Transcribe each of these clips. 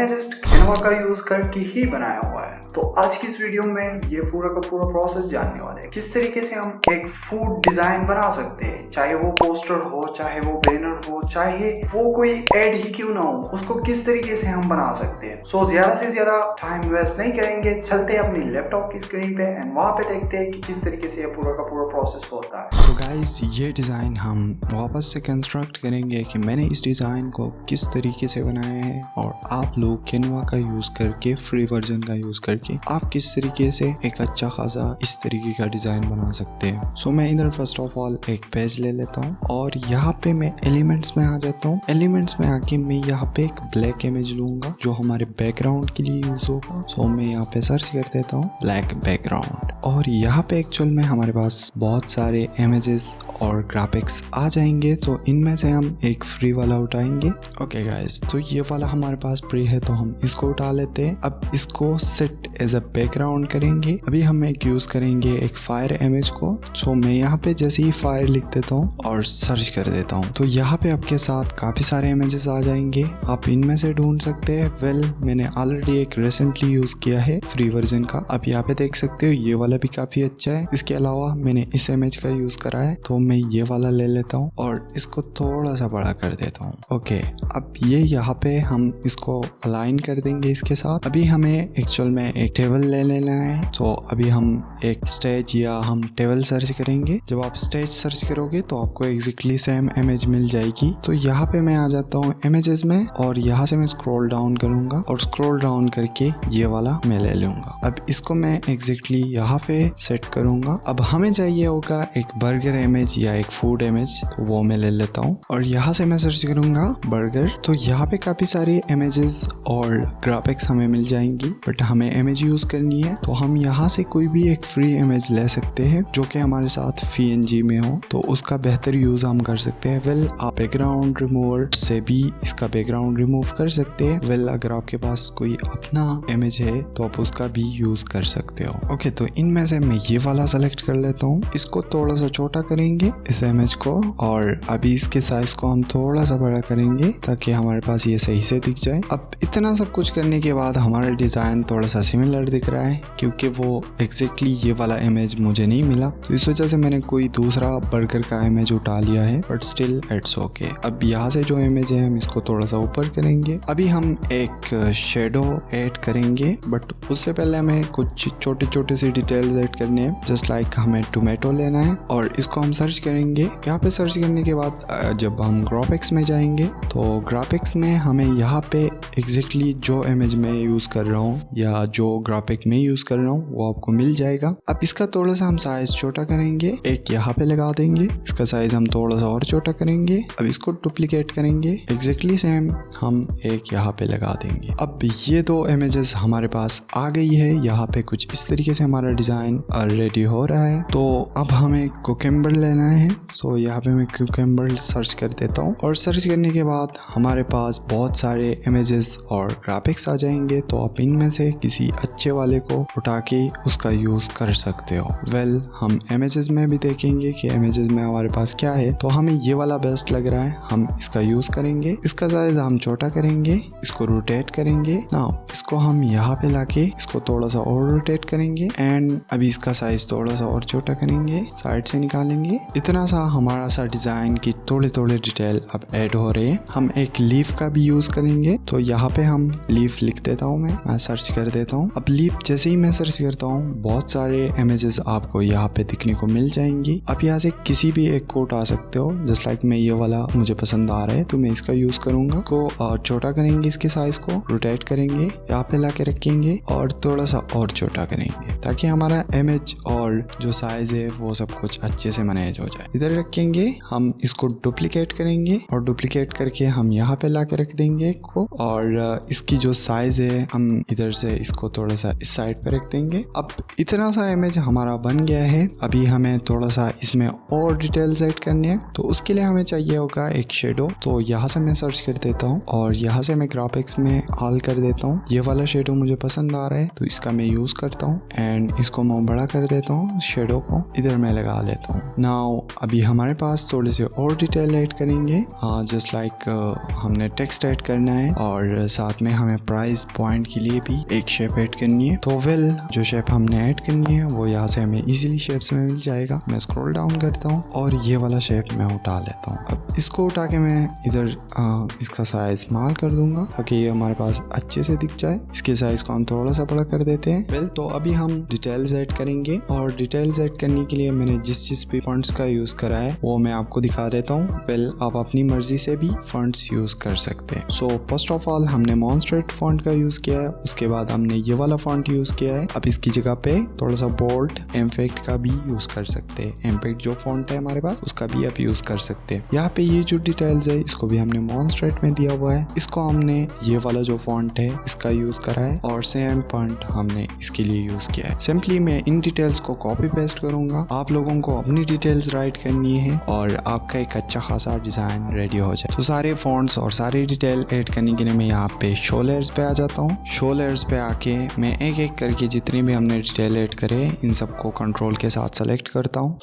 मैंने just Canva का use करके ही बनाया हुआ है। तो आज की इस वीडियो में ये पूरा का पूरा प्रोसेस जानने वाले हैं, किस तरीके से हम एक फूड डिजाइन बना सकते हैं, चाहे वो पोस्टर हो, चाहे वो बैनर हो, चाहे वो कोई एड ही क्यों ना हो, उसको किस तरीके से हम बना सकते हैं। सो ज्यादा से ज्यादा टाइम वेस्ट नहीं करेंगे, चलते हैं अपनी लैपटॉप की स्क्रीन पे एंड वहां पे देखते हैं कि किस तरीके से ये पूरा का पूरा प्रोसेस होता है। तो गाइस, ये डिज़ाइन हम वापस से कंस्ट्रक्ट करेंगे कि मैंने इस डिज़ाइन को किस तरीके से बनाया है और आप लोग कैनवा का यूज़ करके, फ्री वर्जन का यूज़ करके आप किस तरीके से एक अच्छा खासा इस तरीके का डिज़ाइन बना सकते हैं। सो मैं इधर फर्स्ट ऑफ ऑल एक पेज ले लेता हूँ और यहाँ पे मैं एलिमेंट्स में आ जाता हूँ। एलिमेंट्स में आके मैं यहाँ पे एक ब्लैक इमेज लूंगा जो हमारे बैकग्राउंड के लिए यूज होगा। सो मैं यहाँ पे सर्च कर देता हूँ ब्लैक बैकग्राउंड और यहाँ पे एक्चुअल में हमारे पास बहुत सारे इमेजेस और ग्राफिक्स आ जाएंगे। तो इनमें से हम एक फ्री वाला उठाएंगे। ओके गाइस, तो ये वाला हमारे पास फ्री है तो हम इसको उठा लेते हैं। अब इसको सेट एज अ बैकग्राउंड करेंगे। अभी हम एक यूज करेंगे एक फायर इमेज को। सो मैं यहाँ पे जैसे ही फायर लिख देता हूँ और सर्च कर देता हूँ तो यहाँ पे आपके साथ काफी सारे इमेजेस आ जाएंगे। आप इनमें से ढूंढ सकते हैं। वेल, मैंने ऑलरेडी एक रिसेंटली यूज किया है फ्री वर्जन का, आप यहाँ पे देख सकते हो। ये वाला भी काफी अच्छा है। इसके अलावा मैंने इस इमेज का यूज करा है तो मैं ये वाला ले लेता हूँ और इसको थोड़ा सा बड़ा कर देता हूँ। ओके, अब ये यहाँ पे हम इसको अलाइन कर देंगे इसके साथ। अभी हमें एक्चुअल में एक टेबल ले लेना है। तो अभी हम एक स्टेज या हम टेबल सर्च करेंगे। जब आप स्टेज सर्च करोगे तो आपको एग्जैक्टली सेम इमेज मिल जाएगी। तो यहाँ पे मैं आ जाता हूँ इमेजेस में और यहाँ से मैं स्क्रॉल डाउन करूंगा और स्क्रॉल डाउन करके ये वाला मैं ले लूंगा। अब इसको मैं एग्जैक्टली यहाँ पे सेट करूंगा। अब हमें चाहिए होगा एक बर्गर इमेज या एक फूड इमेज, तो वो मैं ले लेता हूँ और यहाँ से मैं सर्च करूंगा बर्गर। तो यहाँ पे काफी सारी इमेजेस और ग्राफिक्स हमें मिल जाएंगी, बट हमें इमेज यूज करनी है तो हम यहाँ से कोई भी एक फ्री इमेज ले सकते हैं जो कि हमारे साथ PNG में हो, तो उसका बेहतर यूज हम कर सकते हैं। वेल, आप बैकग्राउंड रिमूवर से भी इसका बैकग्राउंड रिमूव कर सकते हैं। वेल, अगर आपके पास कोई अपना इमेज है तो आप उसका भी यूज कर सकते हो। ओके, तो इनमें से मैं ये वाला सेलेक्ट कर लेता हूँ। इसको थोड़ा सा छोटा करेंगे इस इमेज को और अभी इसके साइज को हम थोड़ा सा बड़ा करेंगे ताकि हमारे पास ये सही से दिख जाए। अब इतना सब कुछ करने के बाद हमारा डिजाइन थोड़ा सा सिमिलर दिख रहा है क्योंकि वो एग्जैक्टली ये वाला इमेज मुझे नहीं मिला, तो इस वजह से मैंने कोई दूसरा बर्गर का इमेज उठा लिया है, बट स्टिल इट्स ओके। अब यहाँ से जो इमेज है हम इसको थोड़ा सा ऊपर करेंगे। अभी हम एक शेडो ऐड करेंगे, बट उससे पहले हमें कुछ छोटे छोटे से डिटेल्स ऐड करने हैं। जस्ट लाइक हमें टोमेटो लेना है और इसको हम सर्च करेंगे। यहाँ पे सर्च करने के बाद जब हम ग्राफिक्स में जाएंगे तो ग्राफिक्स में हमें यहाँ पे एग्जैक्टली जो इमेज में यूज कर रहा हूँ या जो ग्राफिक में यूज कर रहा हूँ वो आपको मिल जाएगा। अब इसका थोड़ा सा हम साइज छोटा करेंगे, एक यहाँ पे लगा देंगे। इसका साइज हम थोड़ा सा और छोटा करेंगे। अब इसको डुप्लीकेट करेंगे, एग्जैक्टली सेम हम एक यहाँ पे लगा देंगे। अब ये दो इमेजेस हमारे पास आ गई है। यहाँ पे कुछ इस तरीके से हमारा डिजाइन रेडी हो रहा है। तो अब हमें कुकुम्बर लेना है। सो यहाँ पे मैं कुकुम्बर सर्च कर देता हूँ और सर्च करने के बाद हमारे पास बहुत सारे इमेजेस और ग्राफिक्स आ जाएंगे। तो आप इनमें से किसी अच्छे वाले को उठा के उसका यूज कर सकते हो। वेल, हम इमेजेस में भी देखेंगे कि इमेजेस में हमारे पास क्या है। तो हमें ये वाला बेस्ट लग रहा है, हम इसका यूज करेंगे। इसका साइज हम छोटा करेंगे, इसको रोटेट करेंगे। नाउ इसको हम यहाँ पे लाके इसको थोड़ा सा और रोटेट करेंगे एंड अभी इसका साइज थोड़ा सा और छोटा करेंगे, साइड से निकालेंगे। इतना सा हमारा सा डिजाइन की थोड़े थोड़े डिटेल अब ऐड हो रहे हैं। हम एक लीफ का भी यूज करेंगे। तो यहाँ पे हम लीफ लिख देता हूँ, मैं सर्च कर देता हूँ। अब लीफ जैसे ही मैं सर्च करता हूँ बहुत सारे इमेजेस आपको यहाँ पे दिखने को मिल जाएंगी। आप यहाँ से किसी भी एक को उठा सकते हो। जस्ट लाइक मैं ये वाला मुझे पसंद आ रहा है तो मैं इसका यूज करूंगा। को छोटा करेंगे, इसके साइज को रोटेट करेंगे, यहाँ पे लाके रखेंगे और थोड़ा सा और छोटा करेंगे ताकि हमारा इमेज और जो साइज है वो सब कुछ अच्छे से मैनेज हो जाए। इधर रखेंगे, हम इसको डुप्लीकेट करेंगे और डुप्लीकेट करके हम यहाँ पे ला के रख देंगे को, और इसकी जो साइज है हम इधर से इसको थोड़ा सा इस साइड पे रख देंगे। अब इतना सा इमेज हमारा बन गया है। अभी हमें थोड़ा सा इसमें और डिटेल्स ऐड करनी है तो उसके लिए हमें चाहिए होगा एक शेडो। तो यहाँ से मैं सर्च कर देता हूँ और यहाँ से मैं ग्राफिक्स में ऑल कर देता हूँ। ये वाला शेडो मुझे पसंद आ रहा है तो इसका मैं यूज करता हूँ एंड इसको मैं बड़ा कर देता हूँ, शेडो को इधर मैं लगा लेता हूँ। नाउ अभी हमारे पास थोड़े से और डिटेल ऐड करेंगे, जस्ट लाइक हमने टेक्स्ट ऐड करना है और साथ में हमें प्राइस पॉइंट के लिए भी एक शेप ऐड करनी है। तो वेल जो शेप हमने ऐड करनी है वो यहाँ से हमें इजीली शेप्स में मिल जाएगा। मैं स्क्रॉल डाउन करता हूँ और ये वाला शेप मैं उठा लेता हूँ। अब इसको उठा के मैं इधर इसका साइज स्मॉल कर दूंगा ताकि ये हमारे पास अच्छे से दिख जाए। इसके साइज को हम थोड़ा सा बड़ा कर देते हैं। वेल तो अभी हम डिटेल्स ऐड करेंगे और डिटेल्स ऐड करने के लिए मैंने जिस भी फॉन्ट्स का यूज करा है वो मैं आपको दिखा देता हूँ। वेल आप अपनी मर्जी से भी फॉन्ट्स यूज कर सकते हैं। सो फर्स्ट ऑफ ऑल हमने मॉन्स्ट्रेट फॉन्ट का यूज किया है, उसके बाद हमने ये वाला फॉन्ट यूज किया है। अब इसकी जगह पे थोड़ा सा बोल्ड इम्पैक्ट का भी यूज कर सकते हैं। इम्पैक्ट जो फॉन्ट है हमारे पास उसका भी आप यूज कर सकते हैं। यहाँ पे ये जो डिटेल्स है इसको भी हमने मॉन्स्ट्रेट में दिया हुआ है। इसको हमने ये वाला जो फॉन्ट है इसका यूज करा है और सेम फॉन्ट हमने इसके लिए यूज किया है। सिंपली मैं इन डिटेल्स को कॉपी पेस्ट करूंगा। आप लोगों को अपनी डिटेल्स राइट करनी है और आपका एक अच्छा खासा डिजाइन रेडी हो जाए। तो सारे फॉन्ट्स और सारे डिटेल ऐड करने के लिए मैं यहाँ पे शो लेयर्स पे आ जाता हूँ। शो लेयर्स पे आके मैं एक एक करके जितने भी हमने डिटेल ऐड करे इन सबको कंट्रोल के साथ सेलेक्ट करता हूँ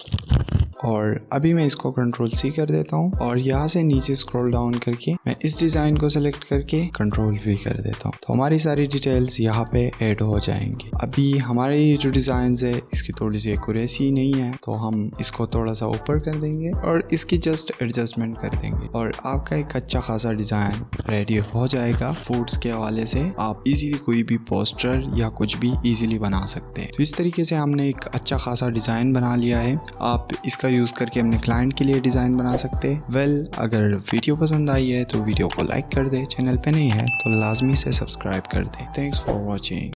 और अभी मैं इसको कंट्रोल C कर देता हूँ और यहाँ से नीचे स्क्रॉल डाउन करके मैं इस डिज़ाइन को सेलेक्ट करके कंट्रोल V कर देता हूँ। तो हमारी सारी डिटेल्स यहाँ पे ऐड हो जाएंगी। अभी हमारे ये जो डिज़ाइन है इसकी थोड़ी सी एक्यूरेसी नहीं है तो हम इसको थोड़ा सा ऊपर कर देंगे और इसकी जस्ट एडजस्टमेंट कर देंगे और आपका एक अच्छा खासा डिज़ाइन रेडी हो जाएगा। फूड्स के हवाले से आप इजीली कोई भी पोस्टर या कुछ भी इजीली बना सकते हैं। तो इस तरीके से हमने एक अच्छा खासा डिज़ाइन बना लिया है। आप इसका यूज करके अपने क्लाइंट के लिए डिजाइन बना सकते हैं। वेल अगर वीडियो पसंद आई है तो वीडियो को लाइक कर दे, चैनल पे नहीं है तो लाजमी से सब्सक्राइब कर दे। Thanks for watching.